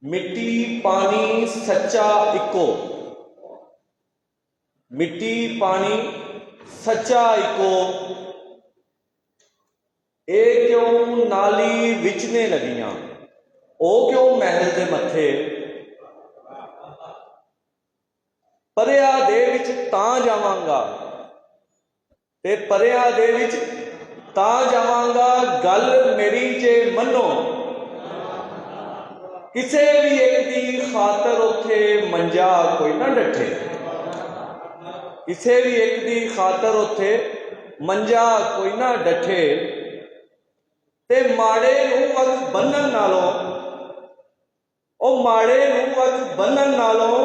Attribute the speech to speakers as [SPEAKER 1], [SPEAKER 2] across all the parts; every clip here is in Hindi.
[SPEAKER 1] मिट्टी पानी सच्चा इको, मिट्टी पानी सच्चा इको, ए क्यों नाली विच ने लगियां, ओ क्यों महल दे मथे, परिया दे विच तां जावांगा ते परिया दे विच तां जावांगा, गल मेरी जे मनो, किसे भी एक दी खातर उथे मंजा कोई ना डठे, किसे भी एक दी खातर उथे मंजा कोई ना डठे, ते माड़े नूं अख बन्नण नालों, ओ माड़े नूं अख बन्नण नालों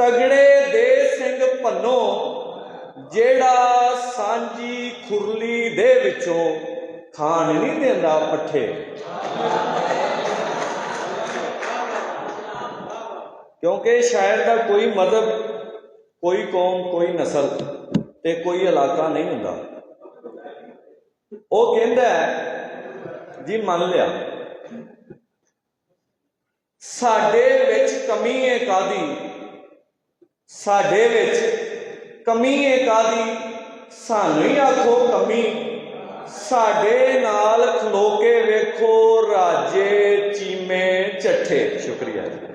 [SPEAKER 1] तगड़े दे सिंह भन्नो, जेड़ा सांझी खुरली दे विचों खाण नहीं देंदा पट्ठे। क्योंकि शायर का कोई मजहब, कोई कौम, कोई नस्ल ते कोई इलाका नहीं हुंदा। वो कहंदा है जी मान लिया साडे विच कमी है कादी, साडे विच कमी है कादी, सानू ही आखो कमी, साडे नाल खलो के वेखो राजे चीमे चट्ठे। शुक्रिया जी।